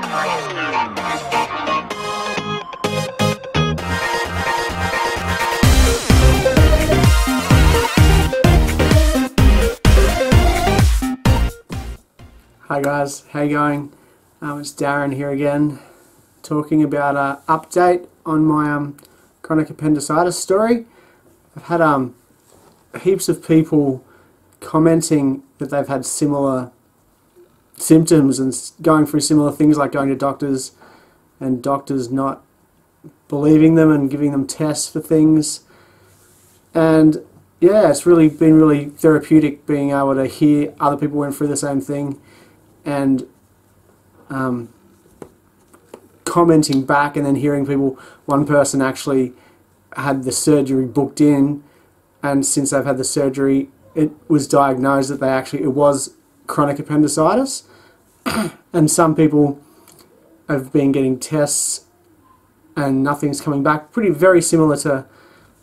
Hi guys, how you going? It's Darren here again, talking about an update on my chronic appendicitis story. I've had heaps of people commenting that they've had similar symptoms and going through similar things, like going to doctors and doctors not believing them and giving them tests for things. And yeah, it's really been really therapeutic being able to hear other people went through the same thing and commenting back, and then hearing people, one person actually had the surgery booked in, and since they've had the surgery it was diagnosed that it was chronic appendicitis. And some people have been getting tests and nothing's coming back, very similar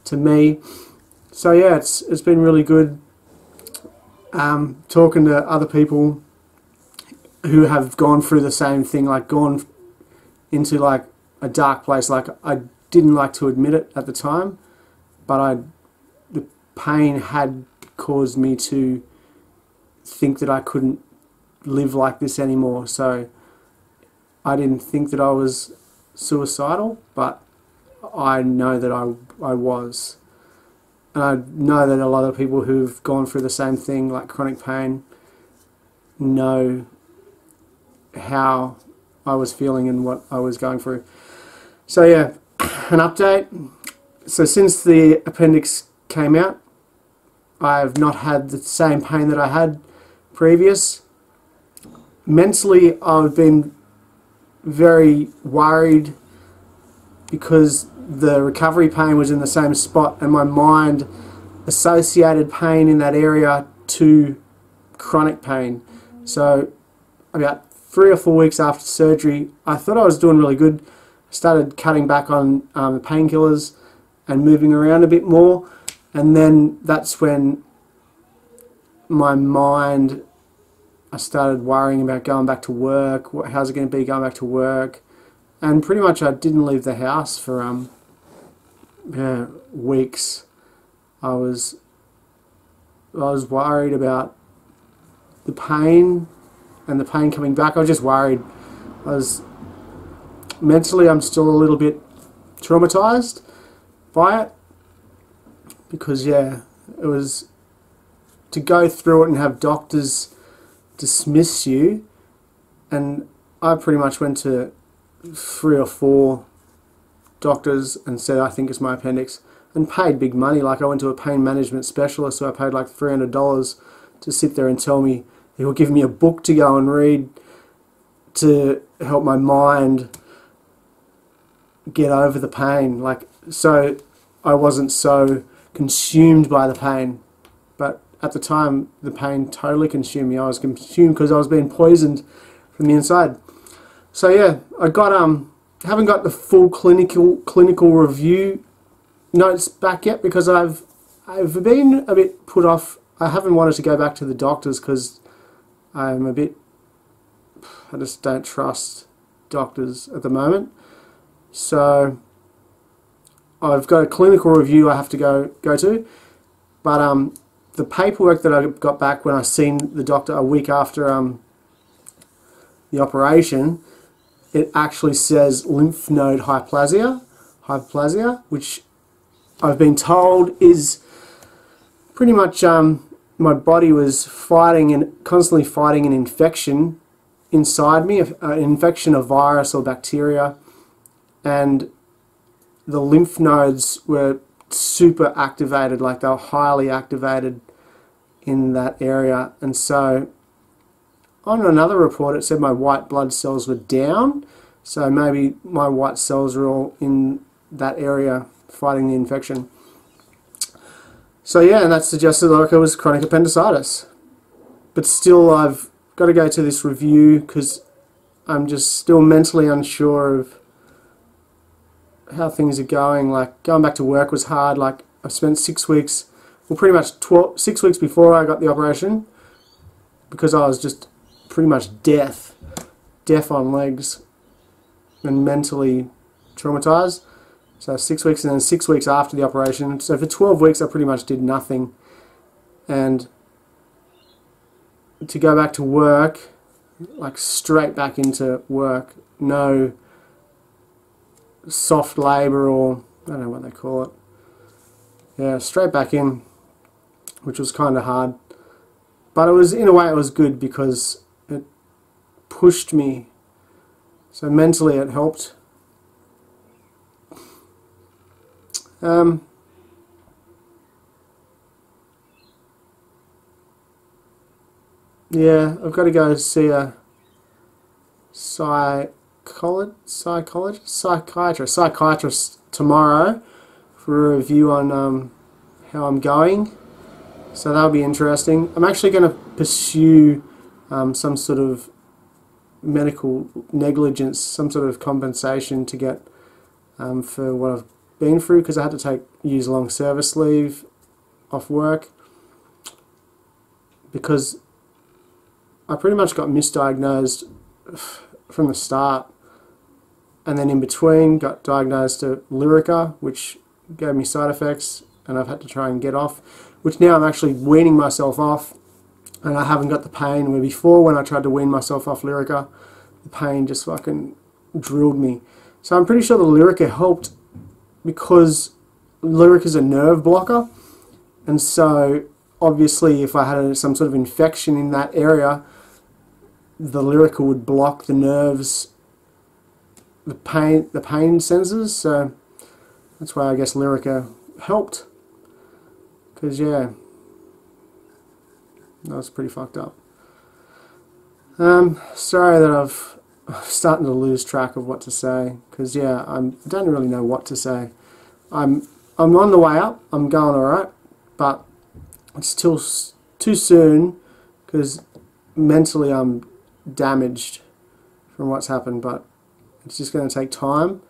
to me. So yeah, it's been really good talking to other people who have gone through the same thing, like gone into like a dark place. Like, I didn't like to admit it at the time, but the pain had caused me to think that I couldn't live like this anymore. So I didn't think that I was suicidal, but I know that I was. And I know that a lot of people who've gone through the same thing, like chronic pain, know how I was feeling and what I was going through. So yeah, an update. So since the appendix came out, I've not had the same pain that I had previous. Mentally, I've been very worried because the recovery pain was in the same spot, and my mind associated pain in that area to chronic pain. So about 3 or 4 weeks after surgery, I thought I was doing really good. I started cutting back on the painkillers and moving around a bit more, and then that's when my mind, I started worrying about going back to work. How's it going to be going back to work? And pretty much I didn't leave the house for weeks. I was worried about the pain and the pain coming back. I was just worried. Mentally, I'm still a little bit traumatized by it, because yeah, it was to go through it and have doctors dismiss you. And I pretty much went to 3 or 4 doctors and said, I think it's my appendix, and paid big money. Like, I went to a pain management specialist, so I paid like $300 to sit there and tell me, he will give me a book to go and read to help my mind get over the pain. Like, so I wasn't so consumed by the pain. But at the time, the pain totally consumed me. I was consumed because I was being poisoned from the inside. So yeah, I haven't got the full clinical review notes back yet, because I've been a bit put off. I haven't wanted to go back to the doctors because I just don't trust doctors at the moment. So I've got a clinical review I have to go to, but the paperwork that I got back when I seen the doctor a week after the operation, it actually says lymph node hyperplasia, which I've been told is pretty much my body was constantly fighting an infection inside me, an infection of virus or bacteria, and the lymph nodes were super activated, like they were highly activated in that area. And so on another report it said my white blood cells were down, so maybe my white cells are all in that area fighting the infection. So yeah, and that suggested like it was chronic appendicitis. But still, I've got to go to this review because I'm just still mentally unsure of how things are going. Like, going back to work was hard. Like, I spent 6 weeks, well, pretty much 6 weeks before I got the operation, because I was just pretty much deaf on legs. and mentally traumatized. So 6 weeks, and then 6 weeks after the operation. So for 12 weeks I pretty much did nothing. And to go back to work, like straight back into work, no soft labour, or I don't know what they call it. Yeah, straight back in, which was kind of hard. But it was, in a way, it was good because it pushed me. So mentally it helped. Yeah, I've got to go see a psychiatrist tomorrow for a review on how I'm going. So that'll be interesting. I'm actually going to pursue some sort of medical negligence, some sort of compensation to get for what I've been through, because I had to use long service leave off work because I pretty much got misdiagnosed from the start, and then in between got diagnosed to Lyrica, which gave me side effects, and I've had to try and get off, which now I'm actually weaning myself off, and I haven't got the pain, where before when I tried to wean myself off Lyrica, the pain just fucking drilled me. So I'm pretty sure the Lyrica helped, because Lyrica is a nerve blocker, and so obviously if I had some sort of infection in that area, the Lyrica would block the nerves, the pain sensors. So that's why I guess Lyrica helped, because yeah, that was pretty fucked up. Sorry that I'm starting to lose track of what to say, because yeah, I don't really know what to say. I'm on the way up. I'm going alright, but it's still too soon, because mentally I'm damaged from what's happened, but it's just going to take time.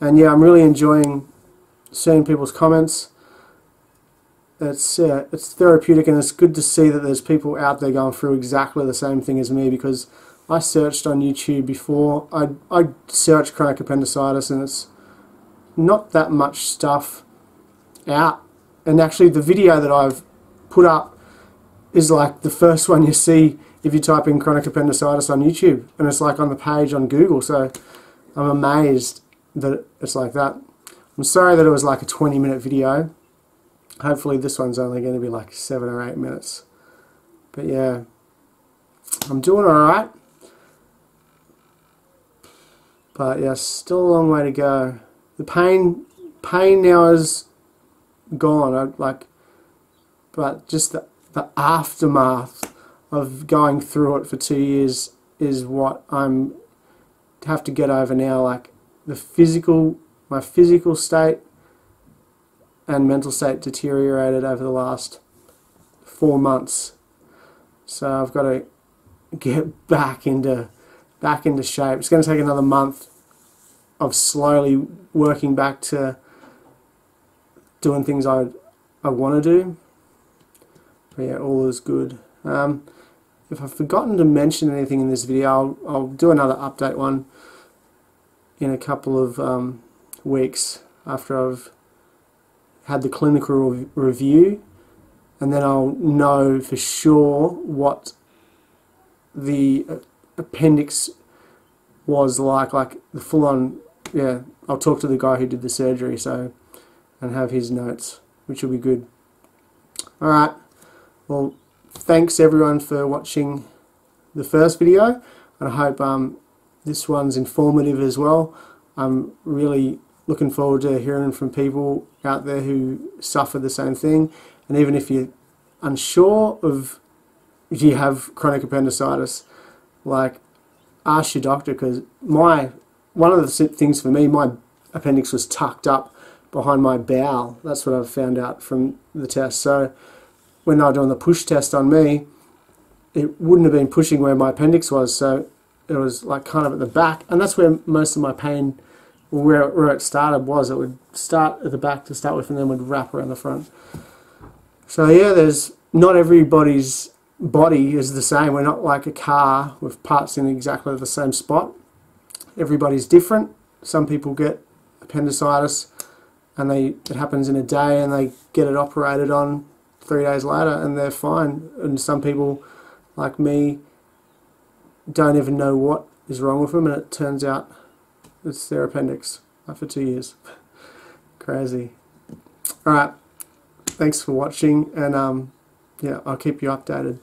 And yeah, I'm really enjoying seeing people's comments. It's therapeutic, and it's good to see that there's people out there going through exactly the same thing as me, because I searched on YouTube before. I searched chronic appendicitis, and it's not that much stuff out. And actually the video that I've put up is like the first one you see if you type in chronic appendicitis on YouTube, and it's like on the page on Google. So I'm amazed that it's like that. I'm sorry that it was like a 20-minute video. Hopefully this one's only going to be like 7 or 8 minutes. But yeah, I'm doing alright. But yeah, still a long way to go. The pain now is gone. But just the aftermath of going through it for 2 years is what I'm have to get over now. Like my physical state and mental state deteriorated over the last 4 months. So I've got to get back into shape. It's going to take another month of slowly working back to doing things I want to do. But yeah, all is good. If I've forgotten to mention anything in this video, I'll do another update one in a couple of weeks after I've had the clinical review, and then I'll know for sure what the appendix was like the full-on. Yeah, I'll talk to the guy who did the surgery, so, and have his notes, which will be good. Alright, well, thanks everyone for watching the first video, and I hope this one's informative as well. I'm really looking forward to hearing from people out there who suffer the same thing, and even if you're unsure of if you have chronic appendicitis, like, ask your doctor, because one of the things for me, my appendix was tucked up behind my bowel. That's what I've found out from the test. So when they were doing the push test on me, it wouldn't have been pushing where my appendix was, so it was like kind of at the back, and that's where most of my pain, where it started, was. It would start at the back to start with, and then would wrap around the front. So yeah, not everybody's body is the same. We're not like a car with parts in exactly the same spot. everybody's different. Some people get appendicitis and it happens in a day and they get it operated on 3 days later and they're fine. And some people, like me, don't even know what is wrong with them, and it turns out it's their appendix after 2 years. Crazy. Alright, thanks for watching, and yeah, I'll keep you updated.